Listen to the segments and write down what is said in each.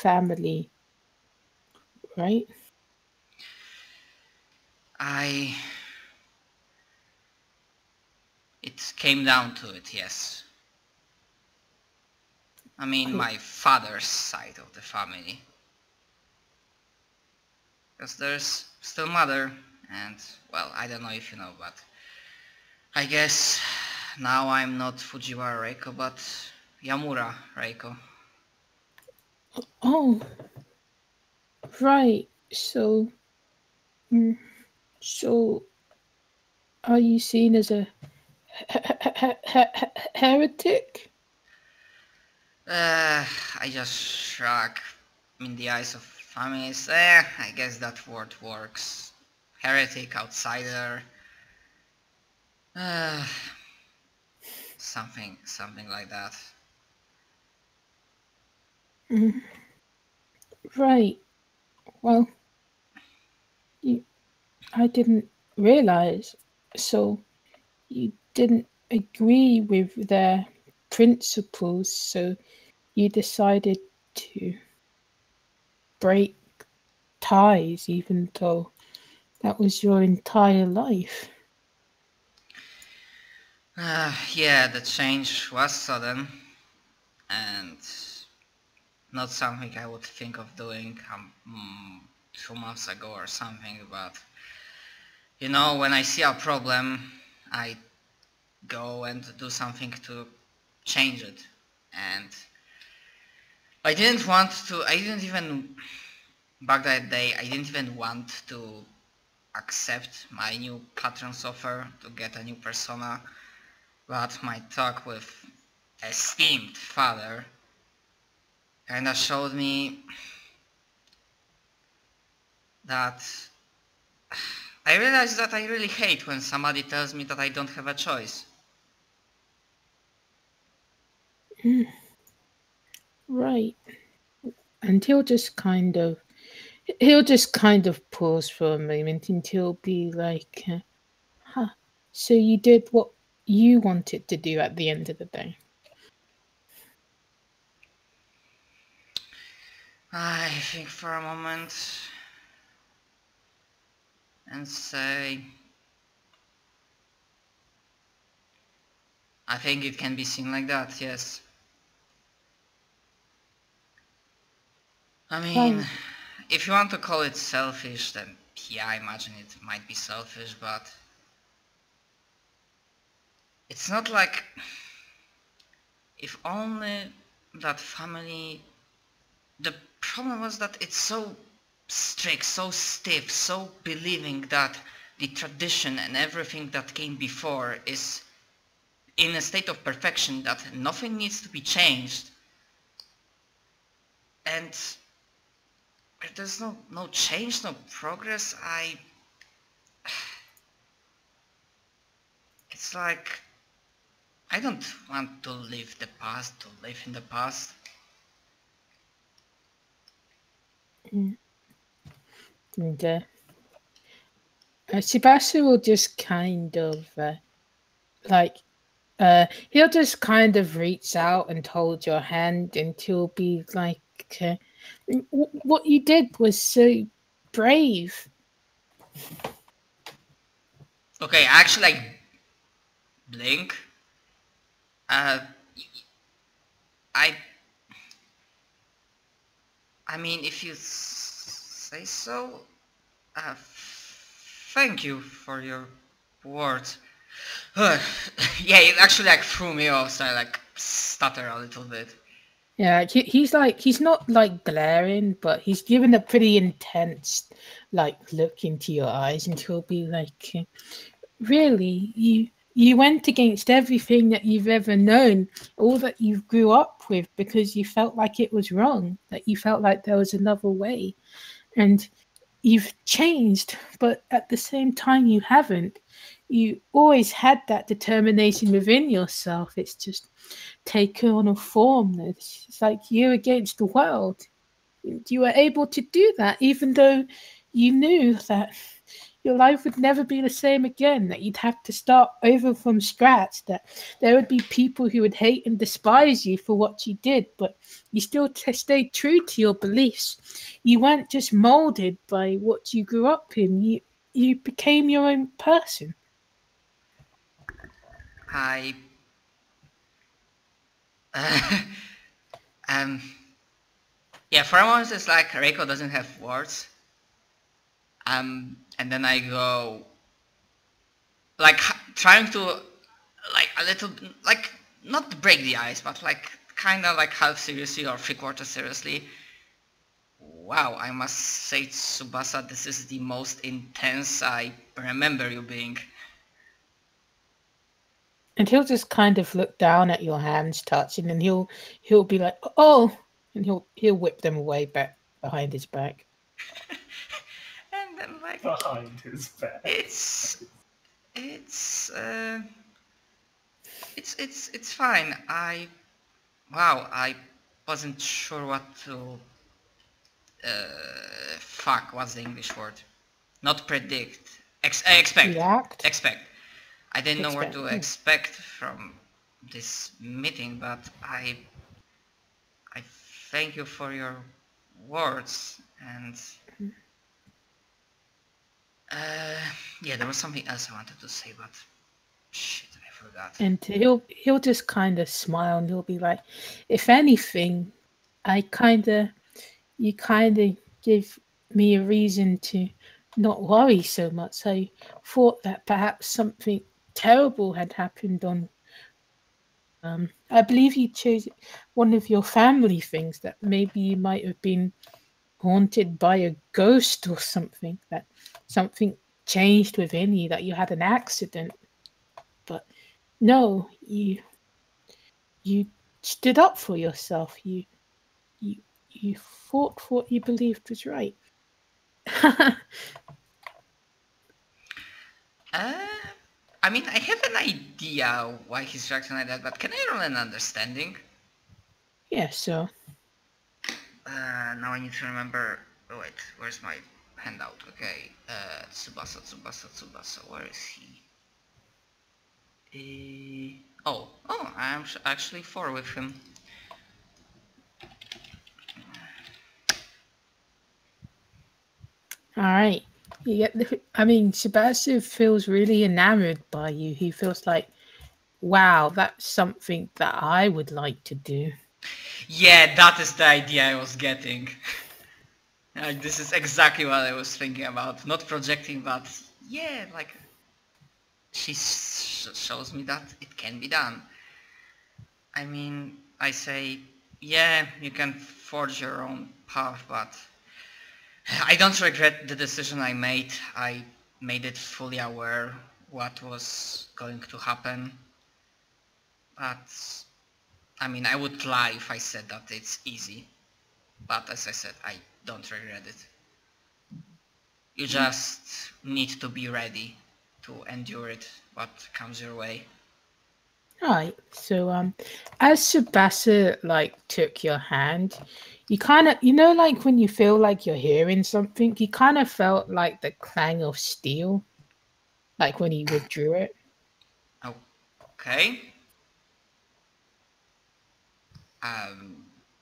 family, right? It came down to it, yes. I mean, Right. my father's side of the family. Because there's still mother, and, well, I don't know if you know, but I guess now I'm not Fujiwara Reiko, but Yamura Reiko. Oh, right. Mm, so are you seen as a heretic? I just shrug. In the eyes of families, I guess that word works. Heretic, outsider, uh, something like that. Mm, right. Well, you, I didn't realize. So you didn't agree with their principles, so you decided to break ties, even though that was your entire life. Yeah, the change was sudden and not something I would think of doing 2 months ago or something, but when I see a problem, I go and do something to change it. And I didn't even, back that day, I didn't even want to accept my new patron's offer to get a new persona, but my talk with esteemed father kinda showed me that I realized that I really hate when somebody tells me that I don't have a choice. Right. And he'll just kind of pause for a moment and he'll be like, huh, so you did what you wanted to do at the end of the day. I think for a moment and say, I think it can be seen like that, yes. I mean, Right. if you want to call it selfish, then yeah, I imagine it might be selfish, but it's not like, if only that family. The problem was that it's so strict, so stiff, so believing that the tradition and everything that came before is in a state of perfection, that nothing needs to be changed, and there's no change, no progress. It's like, I don't want to live the past, to live in the past. Mm. And Sebastian will just kind of like he'll just kind of reach out and hold your hand, and he'll be like, uh, "What you did was so brave." Okay, actually, like, blink. uh i I mean, if you say so. Thank you for your words. Yeah, it actually like threw me off, so I like stutter a little bit. Yeah, he's not like glaring, but he's given a pretty intense like look into your eyes, and he'll be like, "Really, you went against everything that you've ever known, all that you grew up with, because you felt like it was wrong, that you felt like there was another way, and you've changed, but at the same time you haven't. You always had that determination within yourself. It's just taken on a form. It's like you against the world. You were able to do that even though you knew that your life would never be the same again, that you'd have to start over from scratch, that there would be people who would hate and despise you for what you did, but you still stayed true to your beliefs. You weren't just molded by what you grew up in, you became your own person. I um yeah, for a moment it's like Reiko doesn't have words. And then I go like trying to like a little like not to break the ice, but like kind of like half seriously or 3/4 seriously. Wow, I must say, Tsubasa, this is the most intense I remember you being. And he'll just kind of look down at your hands touching, and he'll be like, "Oh," and he'll whip them away back behind his back. And then like Behind his back. it's fine. I wasn't sure what to fuck, what's the English word? Not predict. Expect. React. Expect. I didn't know what to expect from this meeting, but I thank you for your words, and yeah, there was something else I wanted to say, but shit, I forgot. And he'll just kind of smile, and he'll be like, "If anything, you kind of give me a reason to not worry so much. I thought that perhaps something terrible had happened on. I believe you chose one of your family things, that maybe you might have been haunted by a ghost or something, that something changed within you, that you had an accident. But no, you stood up for yourself. You fought for what you believed was right." I mean, I have an idea why he's reacting like that, but can I roll an understanding? Yeah, so Now I need to remember. Oh, wait, where's my handout? Okay, Tsubasa. Where is he? Oh, I'm actually 4 with him. all right. I mean, Sebastian feels really enamored by you. He feels like, wow, that's something that I would like to do. Yeah, that is the idea I was getting. Like, this is exactly what I was thinking about. Not projecting, but yeah, like she shows me that it can be done. I mean, I say, yeah, you can forge your own path, but I don't regret the decision I made. I made it fully aware what was going to happen. But, I mean, I would lie if I said that it's easy. But as I said, I don't regret it. You just need to be ready to endure it, what comes your way. Right. So as Tsubasa like took your hand, you kind of, like when you feel like you're hearing something, you kind of felt like the clang of steel, like when he withdrew it. Okay.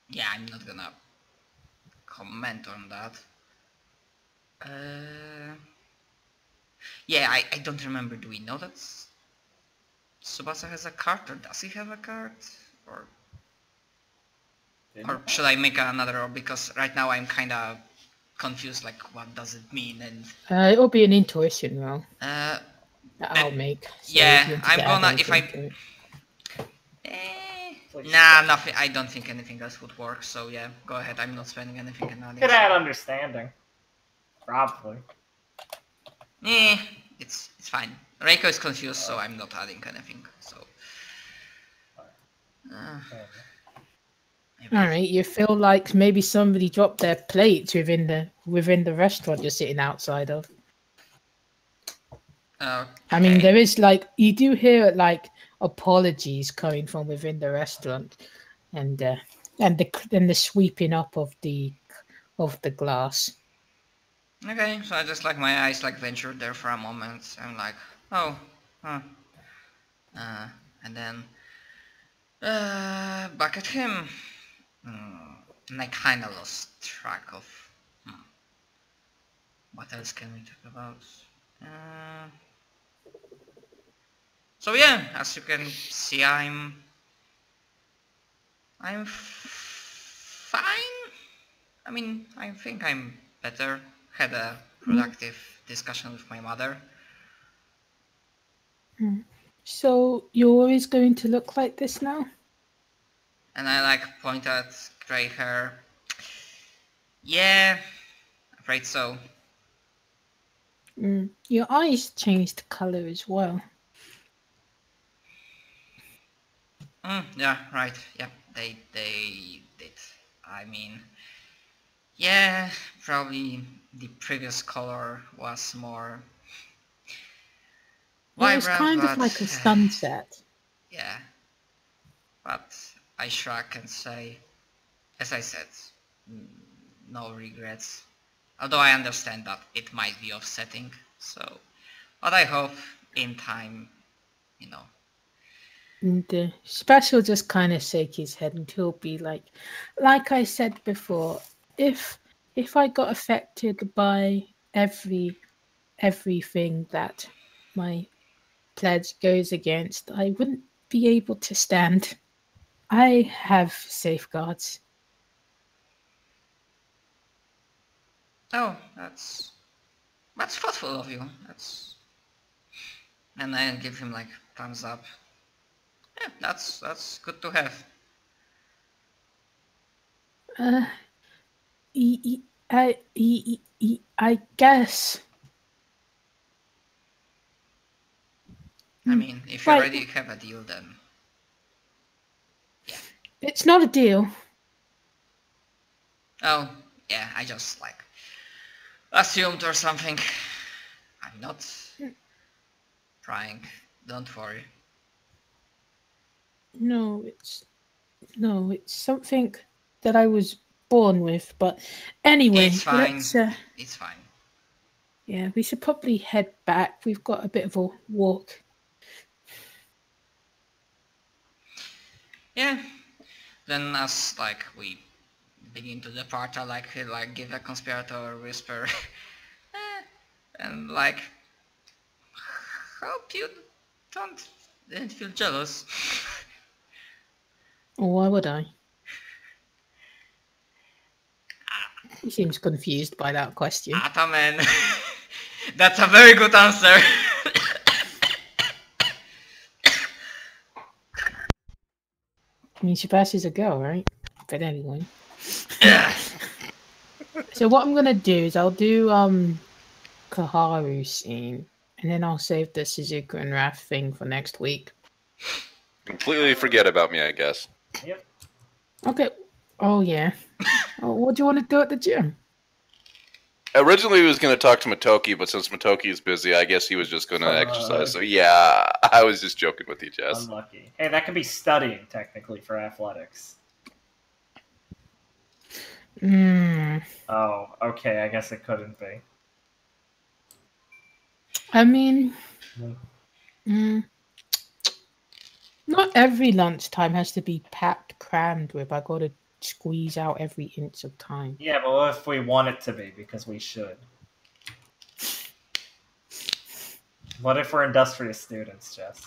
Yeah, I'm not gonna comment on that. Yeah, I don't remember. Do we know that Tsubasa has a card, or does he have a card? Or should I make another roll? Because right now I'm kind of confused, like what does it mean? And It'll be an intuition roll that I'll make. So yeah, I'm gonna, if I... Nah, nothing. I don't think anything else would work, so yeah, go ahead. I'm not spending anything in that. Could add understanding. Probably. It's fine. Reiko is confused, so I'm not adding anything, so... Alright, you feel like maybe somebody dropped their plates within the restaurant you're sitting outside of. Okay. I mean, there is like, you do hear like apologies coming from within the restaurant, and the sweeping up of the glass. Okay, so I just like my eyes like ventured there for a moment. I'm like, oh, huh. Uh, and then back at him. And I kind of lost track of what else can we talk about. Uh, so yeah, as you can see, I'm fine. I mean, I think I'm better. Had a productive discussion with my mother. So you're always going to look like this now? And I like point at grey hair. Yeah, afraid so. Your eyes changed colour as well. Yeah, right. Yeah, they did. I mean, yeah, probably the previous color was more It was vibrant, kind of but like a sunset. yeah. But I shrug and say, as I said, no regrets. Although I understand that it might be upsetting. So, but I hope in time, you know. And Special just kind of shake his head and he'll be like I said before, if I got affected by everything that my pledge goes against, I wouldn't be able to stand. I have safeguards. Oh, that's thoughtful of you. That's and I give him like thumbs up. Yeah, that's good to have. Uh, I guess. I mean, if you Right, already have a deal, then yeah. it's not a deal. Oh, yeah, I just like assumed or something. I'm not trying. Don't worry. No, it's something that I was born with. But anyway, It's fine. let's. It's fine. Yeah, we should probably head back. We've got a bit of a walk. Yeah. Then as like we begin to depart, I like give a conspirator whisper, and like hope you didn't feel jealous. Why would I? He seems confused by that question. Ataman. That's a very good answer. I mean, Shabashi's a girl, right? But anyway. So what I'm gonna do is I'll do Kaharu scene, and then I'll save the Suzuka and Wrath thing for next week. Completely forget about me, I guess. Yep. Okay. Oh yeah. Oh, what do you want to do at the gym? Originally, he was going to talk to Matoki, but since Matoki is busy, I guess he was just going to exercise. So yeah, I was just joking with you, Jess. Unlucky. Hey, that could be studying, technically, for athletics. Oh, okay, I guess it couldn't be. I mean, not every lunchtime has to be packed, crammed with. I gotta squeeze out every inch of time. Yeah, but what if we want it to be, because we should? What if we're industrious students, Jess?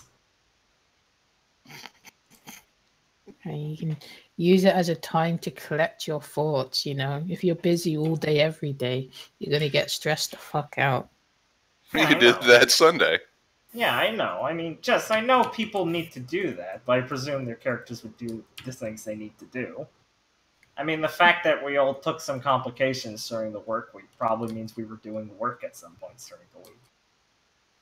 And you can use it as a time to collect your thoughts, you know. If you're busy all day, every day, you're gonna get stressed the fuck out. Yeah, You I did know. that Sunday. Yeah, I know. I mean, Jess, I know people need to do that, but I presume their characters would do the things they need to do. I mean, the fact that we all took some complications during the work week probably means we were doing work at some points during the week.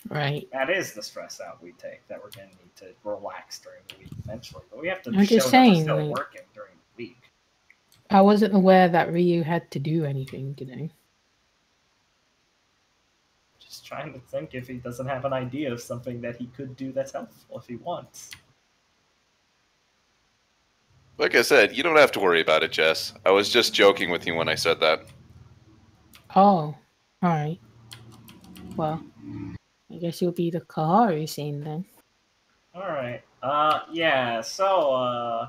Right. That is the stress out we take, that we're going to need to relax during the week eventually. But we have to I'm show just that we're saying, still like- working during the week. I wasn't aware that Ryu had to do anything, you know. Just trying to think if he doesn't have an idea of something that he could do that's helpful if he wants. Like I said, you don't have to worry about it, Jess. I was just joking with you when I said that. Oh. Alright. Well, I guess you'll be the Kaharu scene then. Alright. Yeah, so,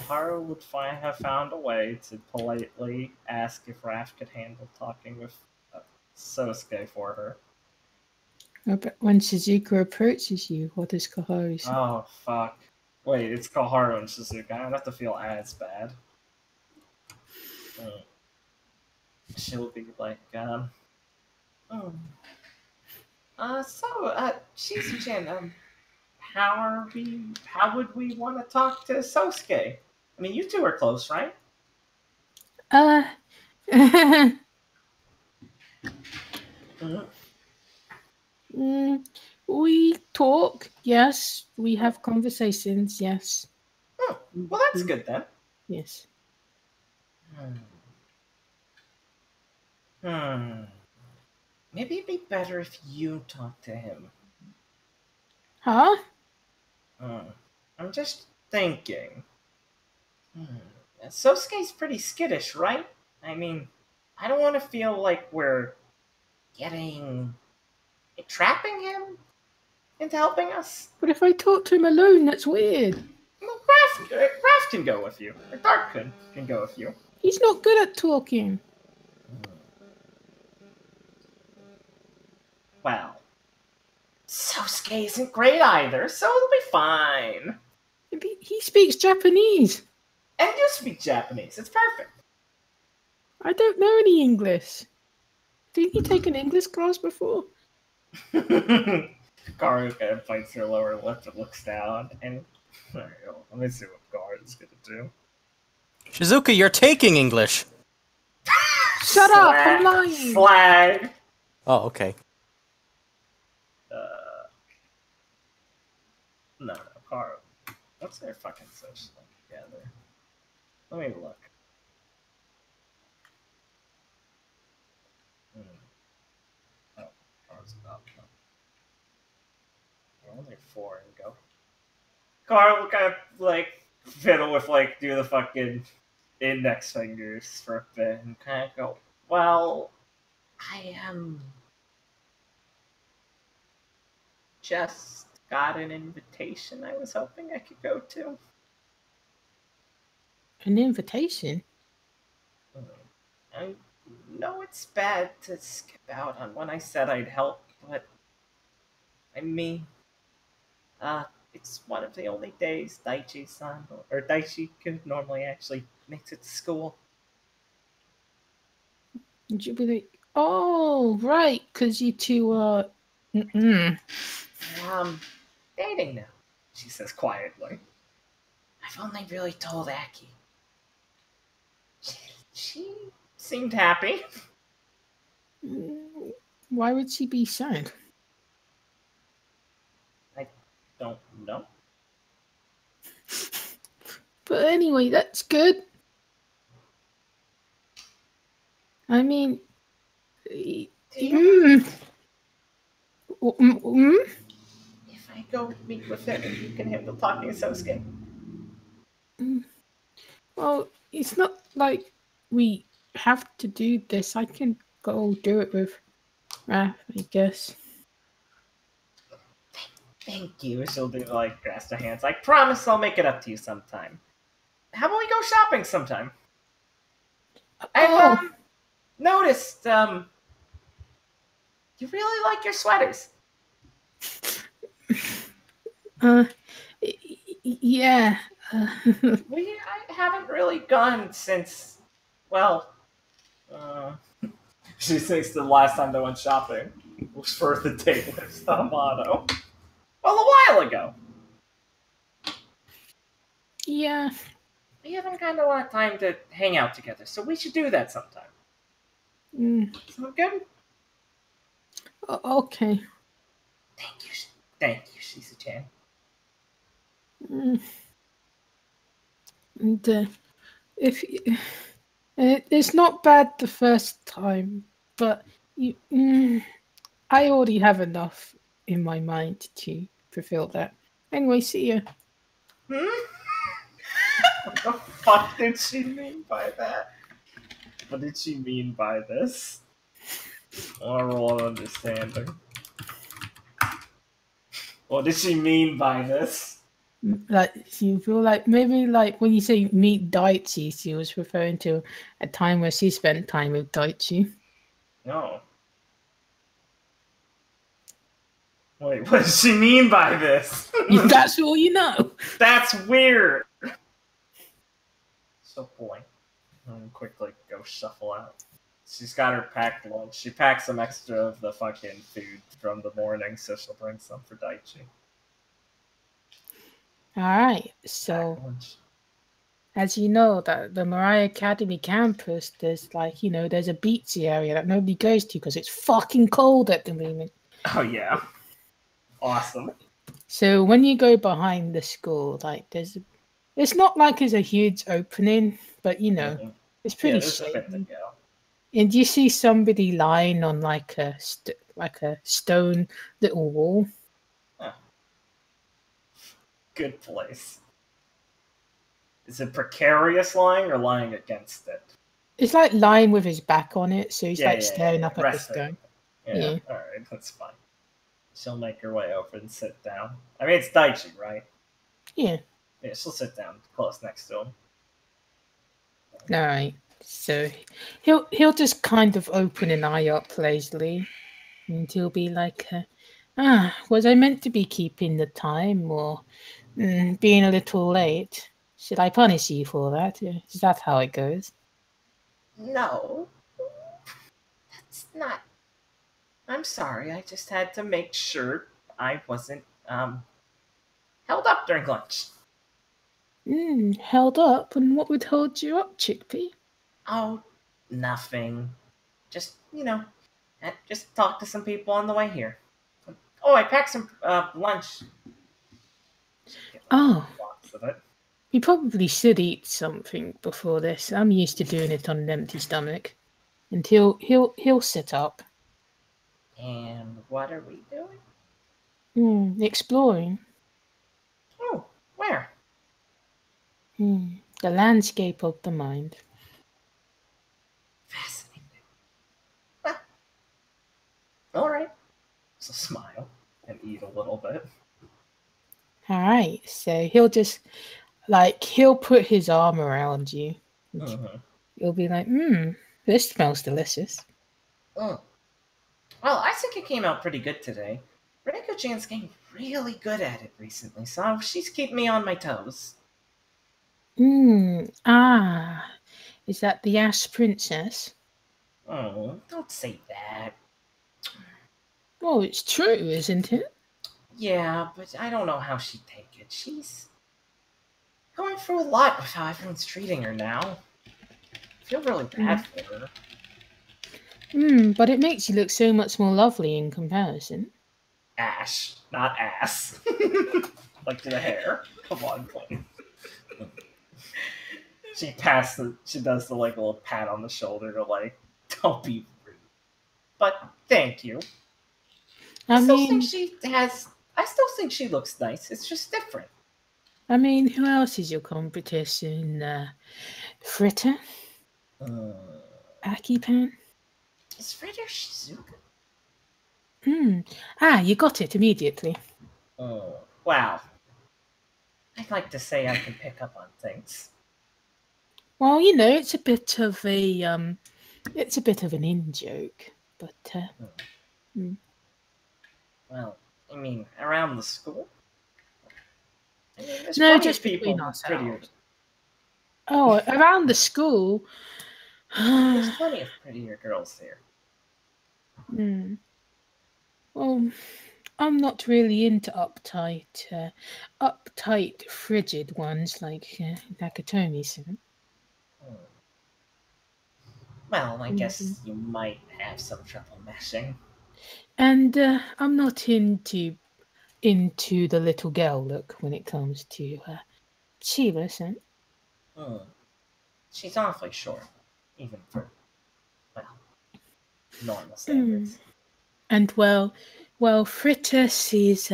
Haru would have found a way to politely ask if Raph could handle talking with Sosuke for her. But when Shizuka approaches you, what does Kaharu say? Oh, fuck. Wait, it's Koharu and Shizuka. I don't have to feel as bad. She'll be like, Shizu-chan, how would we want to talk to Sosuke? I mean, you two are close, right? We talk, yes. We have conversations, yes. Oh, well, that's good then. Yes. Maybe it'd be better if you talk to him. Huh? I'm just thinking. Sosuke's pretty skittish, right? I mean, I don't want to feel like we're trapping him into helping us. But if I talk to him alone, that's weird. Well, Raph can go with you. Or Dark can go with you. He's not good at talking. Well, Sosuke isn't great either, so it'll be fine. He speaks Japanese. And you speak Japanese. It's perfect. I don't know any English. Didn't you take an English class before? Karu kind of bites her lower lip and looks down, and there you go. Let me see what Karu's gonna do. Shizuka, you're taking English. Shut up! I'm lying. Flag. Oh, okay. No, Karu. What's their fucking social together? Let me look. Oh, Karu's about. We're only 4 and go. Karu will kind of fiddle with do the fucking index fingers for a bit and kind of go, well, I just got an invitation I was hoping I could go to. An invitation? I know it's bad to skip out on when I said I'd help, but I mean, it's one of the only days Daichi-san or Daichi could normally actually makes it to school. And you'd be like, oh, right, because you two are... Dating now, she says quietly. I've only really told Aki. She seemed happy. Why would she be sad? I don't know. But anyway, that's good. I mean... If I go meet with him, you can handle talking to Sosuke. Well, it's not like we have to do this. I can go do it with Raph, I guess. Thank you. She'll do grasp her hands. I promise I'll make it up to you sometime. How about we go shopping sometime? I've noticed, you really like your sweaters. Yeah. I haven't really gone since, she thinks the last time they went shopping was for the date with Samato. Well, a while ago. Yeah. We haven't gotten a lot of time to hang out together, so we should do that sometime. Sound good? Okay. Thank you, Shizu-chan. And if it's not bad the first time, but I already have enough in my mind to fulfill that. Anyway, see ya. What the fuck did she mean by that? What did she mean by this? I'll roll an understanding. What does she mean by this? Like, you feel like maybe like when you say meet Daichi, she was referring to a time where she spent time with Daichi. No. Wait, what does she mean by this? That's all you know. That's weird. So boy, I'm quickly go shuffle out. She's got her packed lunch. She packed some extra of the fucking food from the morning, so she'll bring some for Daichi. All right. So, Packed lunch. as you know, that the Mariah Academy campus, there's like, there's a beachy area that nobody goes to because it's fucking cold at the moment. Oh yeah. Awesome. So when you go behind the school, like it's not like it's a huge opening, but Mhm. it's Yeah, pretty there's a bit to shady. go. And you see somebody lying on like a stone little wall. Good place. Is it precarious lying or lying against it? It's like lying with his back on it, so he's Yeah, like staring up at the resting. stone. Yeah, Yeah. alright, that's fine. She'll make her way over and sit down. I mean, it's Daichi, right? Yeah. Yeah, she'll sit down close next to him. All right. So he'll just kind of open an eye up lazily, and he'll be like, was I meant to be keeping the time or being a little late? Should I punish you for that? Is that how it goes? No. That's not. I'm sorry, I just had to make sure I wasn't, held up during lunch. Held up? And what would hold you up, Chickpea? Oh, nothing. Just, just talk to some people on the way here. Oh, I packed some lunch. Oh, Lots of it. you probably should eat something before this. I'm used to doing it on an empty stomach. And he'll sit up. And what are we doing? Exploring. Oh, where? The landscape of the mind. Fascinating. Well, all right. So smile and eat a little bit. All right, so he'll put his arm around you. Mm-hmm. He'll be like, this smells delicious. Mm. Well, I think it came out pretty good today. Riniko-chan's getting really good at it recently, so she's keeping me on my toes. Is that the Ash Princess? Oh, don't say that. Oh, it's true, isn't it? Yeah, but I don't know how she'd take it. She's going through a lot with how everyone's treating her now. I feel really bad for her. But it makes you look so much more lovely in comparison. Ash, not ass. Like to the hair. Come on, please. She does the like little pat on the shoulder to like, don't be rude. But thank you. I still think she looks nice. It's just different. I mean, who else is your competition? Fritter? Akipan? Is Fritter Shizuka? You got it immediately. Oh, wow. I'd like to say I can pick up on things. Well, it's a bit of an in joke, but Well, I mean, around the school? I mean, there's no, plenty just of people between prettier. ourselves. Oh, around the school. There's plenty of prettier girls here. Well, I'm not really into uptight, frigid ones like Nakatomi-san. Well, I guess you might have some trouble meshing. And I'm not into the little girl look when it comes to Chiba-san. She's awfully short, even for, normal standards. And well, Fritter, she's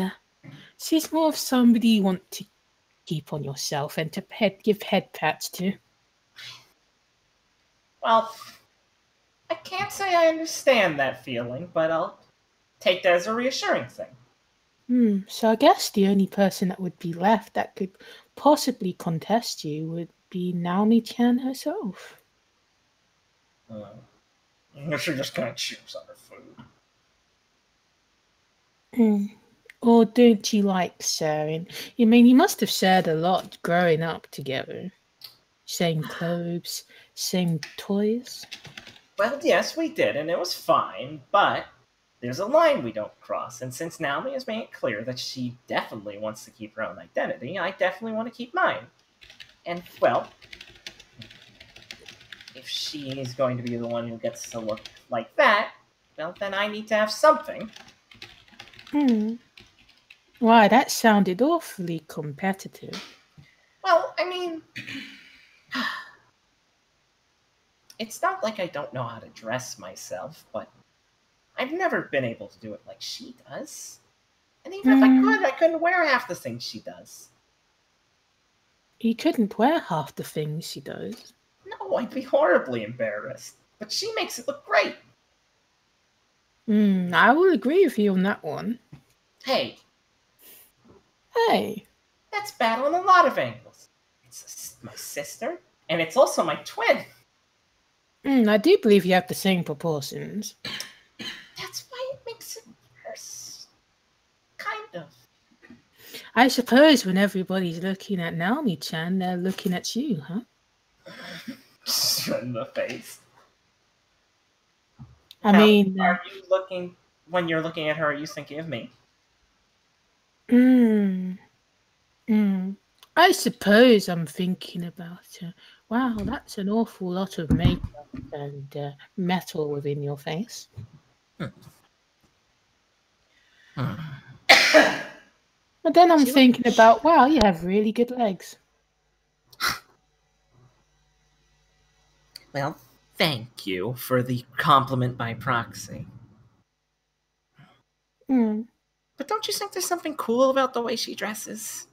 more of somebody you want to keep on yourself and to give head pats to. Well, I can't say I understand that feeling, but I'll take that as a reassuring thing. So I guess the only person that would be left that could possibly contest you would be Naomi-chan herself. She just kind of chews on her food. Or don't you like sharing? I mean, you must have shared a lot growing up together. Same clothes, same toys. Well, yes, we did, and it was fine, but there's a line we don't cross, and since Naomi has made it clear that she definitely wants to keep her own identity, I definitely want to keep mine. And, well, if she is going to be the one who gets to look like that, well, then I need to have something. Why, that sounded awfully competitive. Well, I mean, it's not like I don't know how to dress myself, but I've never been able to do it like she does. And even if I could, I couldn't wear half the things she does. You couldn't wear half the things she does. No, I'd be horribly embarrassed. But she makes it look great. I will agree with you on that one. Hey, That's bad on a lot of angles. It's my sister, and it's also my twin. I do believe you have the same proportions. That's why it makes it worse. Kind of. I suppose when everybody's looking at Naomi-chan, they're looking at you, huh? Just in the face. I Now, mean... are you looking... When you're looking at her, are you thinking of me? I suppose I'm thinking about wow, that's an awful lot of makeup and metal within your face. But then I'm thinking about, wow, you have really good legs. Well, thank you for the compliment by proxy. But don't you think there's something cool about the way she dresses?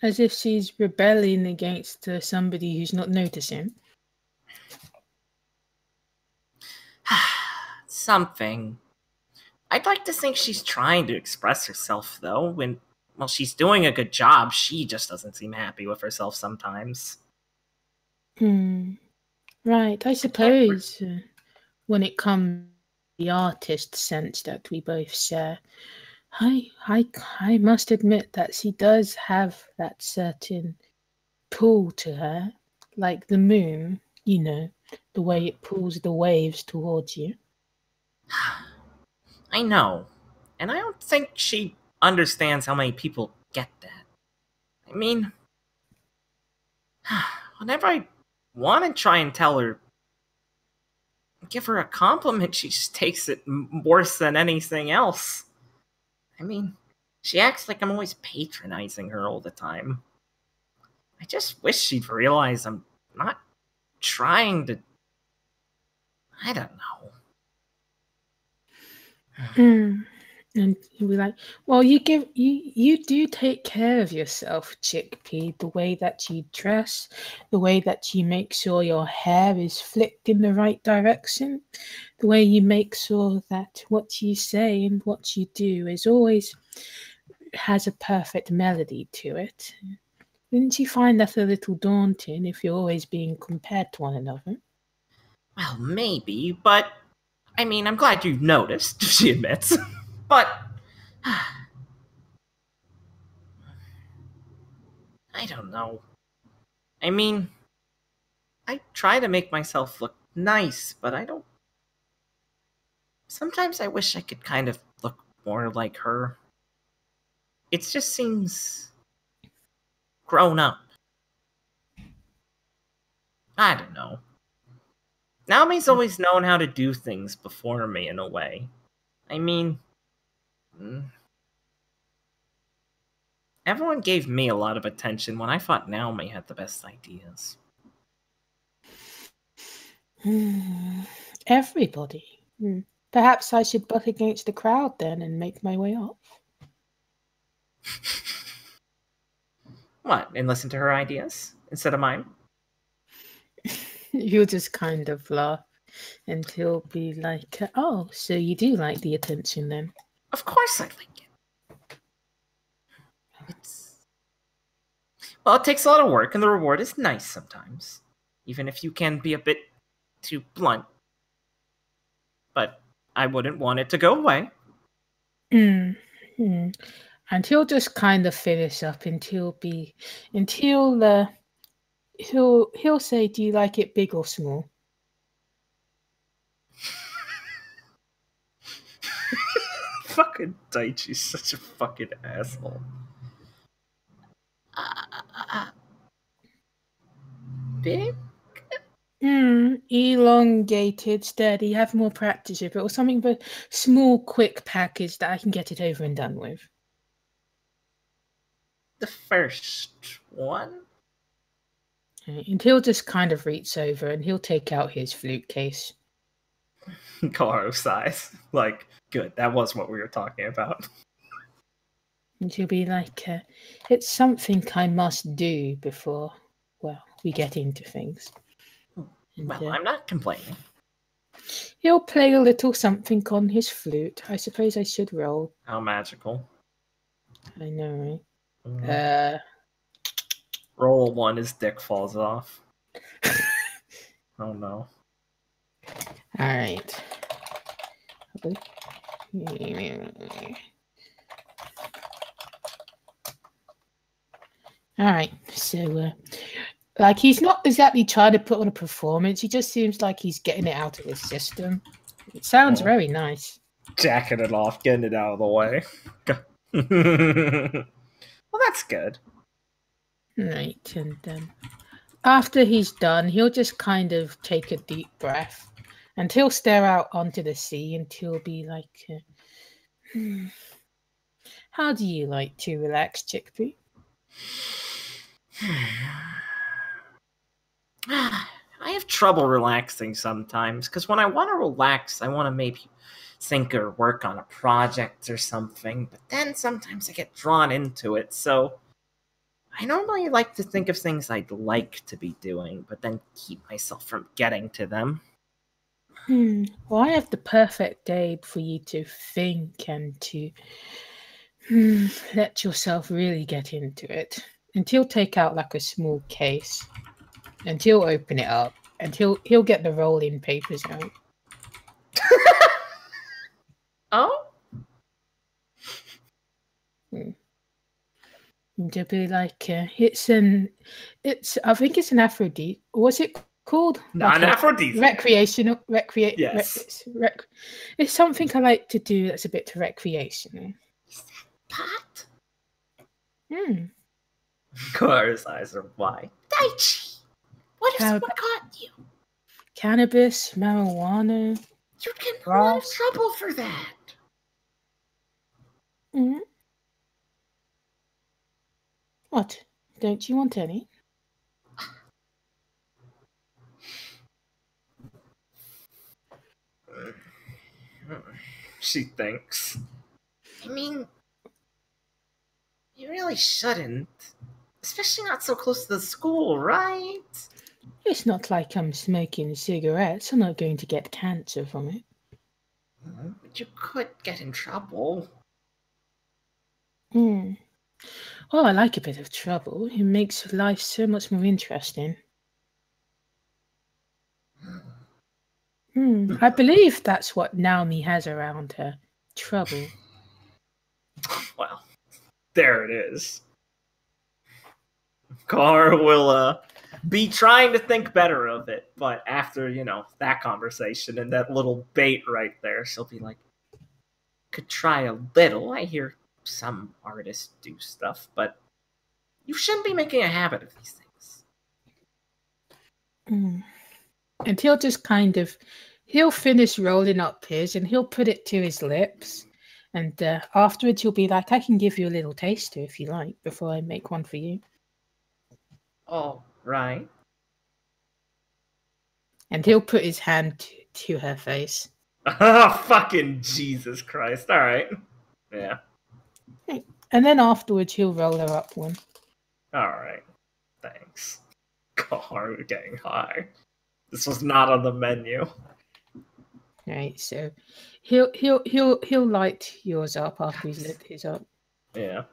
As if she's rebelling against somebody who's not noticing. Something. I'd like to think she's trying to express herself, though, when, well, she's doing a good job, she just doesn't seem happy with herself sometimes. Right, I suppose when it comes to the artist sense that we both share, I must admit that she does have that certain pull to her, like the moon, you know, the way it pulls the waves towards you. I know, and I don't think she understands how many people get that. I mean, whenever I want to try and tell her, give her a compliment, she just takes it worse than anything else. I mean, she acts like I'm always patronizing her all the time. I just wish she'd realize I'm not trying to... I don't know. And you'll be like, well, you do take care of yourself, Chickpea, the way that you dress, the way that you make sure your hair is flicked in the right direction, the way you make sure that what you say and what you do is always has a perfect melody to it. Wouldn't you find that a little daunting if you're always being compared to one another? Well, maybe, but I mean, I'm glad you've noticed, she admits. But I don't know. I mean, I try to make myself look nice, but I don't... Sometimes I wish I could kind of look more like her. It just seems grown up. I don't know. Naomi's always known how to do things before me in a way. I mean, everyone gave me a lot of attention when I thought Naomi had the best ideas. Everybody. Perhaps I should buck against the crowd then and make my way up. What, and listen to her ideas instead of mine? He'll just kind of laugh, and he'll be like, "Oh, so you do like the attention then?" Of course I like it. Well, it takes a lot of work, and the reward is nice sometimes. Even if you can be a bit too blunt. But I wouldn't want it to go away. Mm. Mm. And he'll just kind of finish up until he'll say, "Do you like it big or small?" Fucking Daichi's such a fucking asshole. Big? Elongated, steady, have more practice with it, or something, but small, quick package that I can get it over and done with. The first one? And he'll just kind of reach over and he'll take out his flute case. Koharu size. Like, good, that was what we were talking about. And he'll be like, "It's something I must do before, well, we get into things." And, Well, I'm not complaining. he'll play a little something on his flute. I suppose I should roll. How magical. I know, Mm. right? Roll 1, his dick falls off. Oh no. Alright. Alright, so, like, he's not exactly trying to put on a performance, he just seems like he's getting it out of his system. It sounds Oh. very nice. Jacking it off, getting it out of the way. Well, that's good. Right, and after he's done, he'll just kind of take a deep breath, and he'll stare out onto the sea, and he'll be like, "How do you like to relax, Chickpea?" I have trouble relaxing sometimes, because when I want to relax, I want to maybe think or work on a project or something, but then sometimes I get drawn into it, so I normally like to think of things I'd like to be doing, but then keep myself from getting to them. Well, I have the perfect day for you to think and to let yourself really get into it. And he'll take out like a small case, and he'll open it up, and he'll get the rolling papers out. Oh? And he'll be like, I think it's an Aphrodite. What's it called? Not Like Aphrodite. recreational. Yes. It's something I like to do that's a bit recreational. Pot? Koharu's eyes are wide. Daichi! What if someone caught you? Cannabis, marijuana. You'd get in a lot of trouble for that. What? Don't you want any? She thinks. I mean, you really shouldn't. Especially not so close to the school, right? It's not like I'm smoking cigarettes. I'm not going to get cancer from it. But you could get in trouble. Well, I like a bit of trouble. It makes life so much more interesting. I believe that's what Naomi has around her. Trouble. Well, there it is. Koharu will be trying to think better of it, but after, that conversation and that little bait right there, she'll be like, could try a little. I hear some artists do stuff, but you shouldn't be making a habit of these things. And he'll just he'll finish rolling up his and he'll put it to his lips. And afterwards he'll be like, I can give you a little taster if you like before I make one for you. Oh, right. And he'll put his hand to her face. Oh, fucking Jesus Christ. All right. Yeah. And then afterwards he'll roll her up one. All right. Thanks. Koharu getting high. This was not on the menu. Right, so he'll light yours up after he's lit his up. Yeah.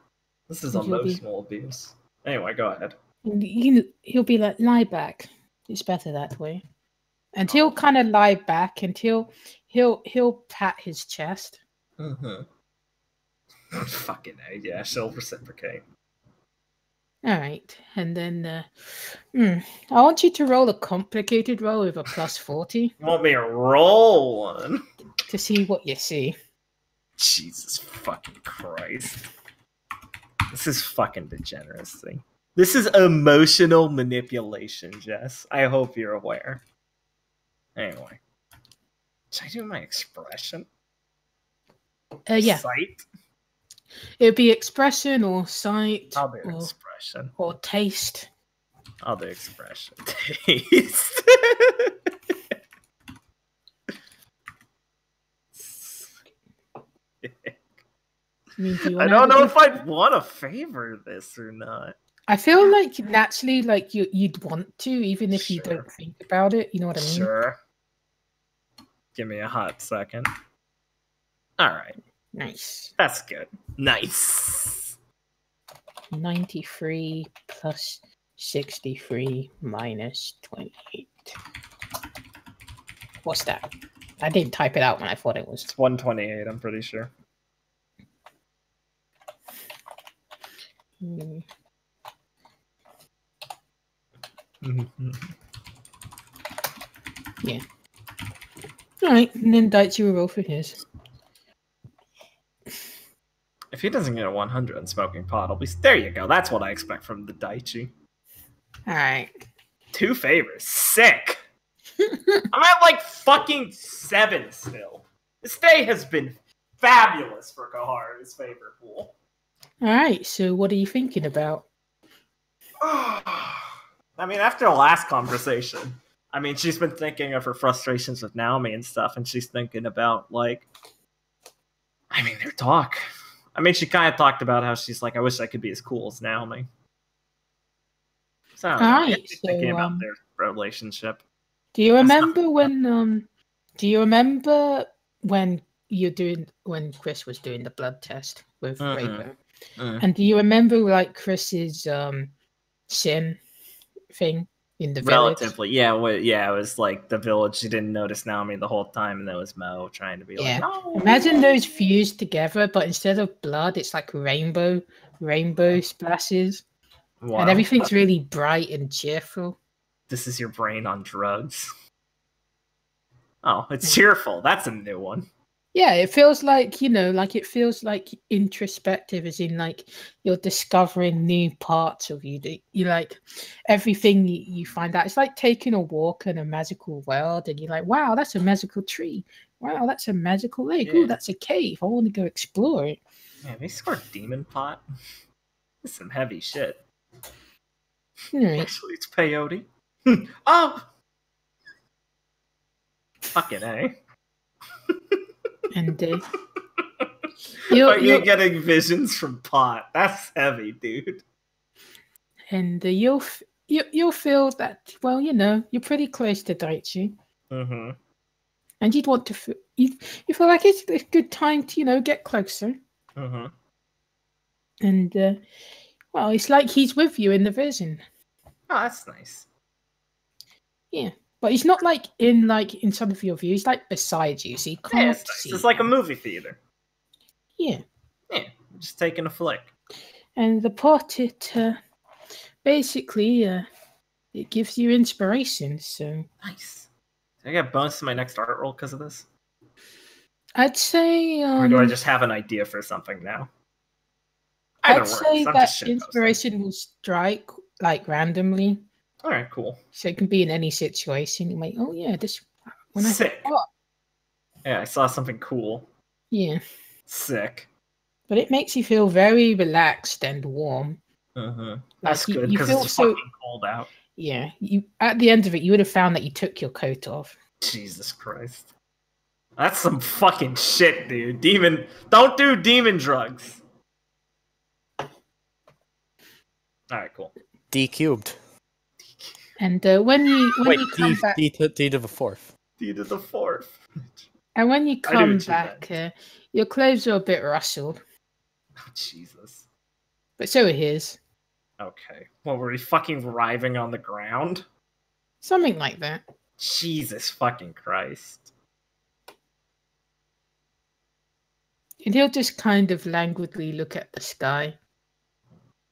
This is And he'll be- emotional abuse. Anyway, go ahead. And he'll be like, lie back. It's better that way. And he'll kind of lie back and he'll pat his chest. Mm-hmm. Fucking A, yeah, she'll reciprocate. All right, and then I want you to roll a complicated roll with a plus 40 You want me to roll one? to see what you see. Jesus fucking Christ. This is fucking degeneracy. This is emotional manipulation, Jess. I hope you're aware. Anyway. Should I do my expression? Yeah. Sight? It'd be expression or sight I'll do expression. or taste. I'll do expression. Taste. I don't know if I'd want to favor this or not. I feel like naturally, like you'd want to, even if you don't think about it. You know what I mean? Sure. Give me a hot second. All right. Nice. That's good. Nice. 93 plus 63 minus 28. What's that? I didn't type it out when I thought it was. It's 128, I'm pretty sure. Yeah. Alright, and then Daichi will roll for his. If he doesn't get a 100 on smoking pot, I'll be... There you go. That's what I expect from the Daichi. Alright. 2 favors. Sick. I'm at like fucking 7 still. This day has been fabulous for Koharu's favor pool. Alright, so what are you thinking about? I mean, after the last conversation, I mean, she's been thinking of her frustrations with Naomi and stuff, and she's thinking about, like... I mean, their talk. I mean, she kind of talked about how she's like, I wish I could be as cool as Naomi. So, Alright, thinking about their relationship. Do you remember when when Chris was doing the blood test with Rainbow? And do you remember like Chris's Shin thing in the village? Relatively, yeah. It was like the village. She didn't notice Naomi the whole time, and there was Mo trying to be like, no. Imagine those fused together, but instead of blood, it's like rainbow splashes. Wow. And everything's really bright and cheerful. This is your brain on drugs. Oh, it's cheerful. That's a new one. Yeah, it feels like, it feels like introspective, as in like you're discovering new parts of you. You like everything you find out. It's like taking a walk in a magical world, and you're like, wow, that's a magical tree. Wow, that's a magical lake. Yeah. Oh, that's a cave. I want to go explore it. Man, they scored Demon Pot. This is some heavy shit. Right. Actually, it's peyote. Oh! Fucking A. And you're getting visions from pot. That's heavy, dude. And you'll feel that, well, you're pretty close to Daichi. Mm-hmm. And you'd want to feel, you feel like it's a good time to, get closer. Mm-hmm. And, well, it's like he's with you in the vision. Oh, that's nice. Yeah. But he's not like in some of your view. He's like beside you, so you can't see. It's like a movie theater. Yeah. Yeah, just taking a flick. And the pot, it basically it gives you inspiration. So nice. Do I get a bonus to my next art roll because of this? I'd say. Or do I just have an idea for something now? I'd say that inspiration will strike like randomly. All right, cool. So it can be in any situation. You might, oh yeah, this when Sick. I Yeah, I saw something cool. Yeah. Sick. But it makes you feel very relaxed and warm. Mm-hmm. That's good because it's so fucking cold out. Yeah, you at the end of it, you would have found that you took your coat off. Jesus Christ, that's some fucking shit, dude. Don't do demon drugs. All right, cool. D cubed. And when you come back, D to the fourth. D to the fourth. and when you I knew come what you back, your clothes are a bit rustled, Oh, Jesus. but so are his. Okay. What, were we fucking writhing on the ground? Something like that. Jesus fucking Christ. And he'll just kind of languidly look at the sky.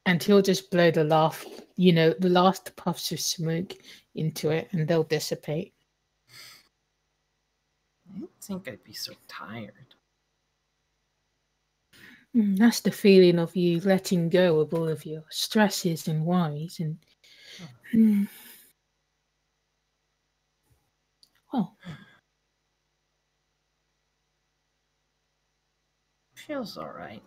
And he'll just blow the last puffs of smoke into it, and they'll dissipate. I didn't think I'd be so tired. That's the feeling of you letting go of all of your stresses and worries. And well, Feels alright.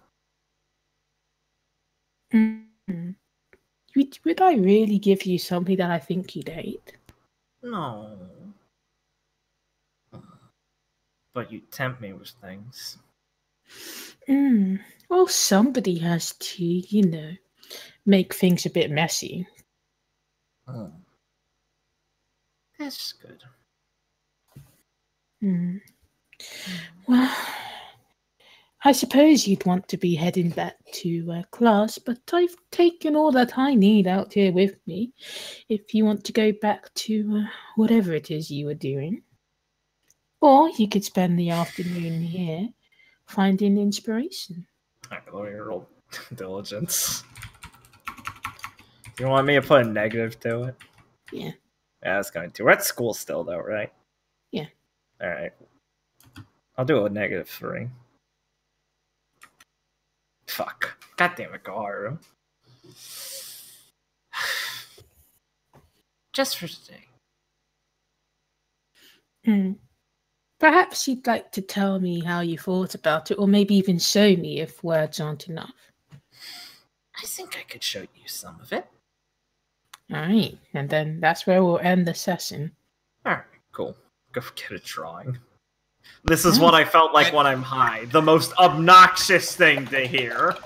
would I really give you something that I think you'd hate? No. But you tempt me with things. Well, somebody has to, make things a bit messy. Oh. That's good. Well, I suppose you'd want to be heading back to class, but I've taken all that I need out here with me if you want to go back to whatever it is you were doing. Or you could spend the afternoon here finding inspiration. Alright, let me roll diligence. Do you want me to put a negative to it? Yeah. Yeah, that's going to. We're at school still, though, right? Yeah. Alright. I'll do a -3. Fuck. God damn it, Goharu. Just for today. Perhaps you'd like to tell me how you thought about it, or maybe even show me if words aren't enough. I think I could show you some of it. Alright, and then that's where we'll end the session. Alright, cool. Go get a drawing. This is what I felt like when I'm high. The most obnoxious thing to hear.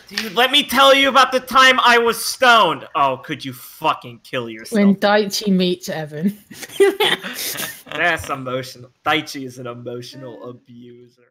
Dude, let me tell you about the time I was stoned. Oh, could you fucking kill yourself? When Daichi meets Evan. That's emotional. Daichi is an emotional abuser.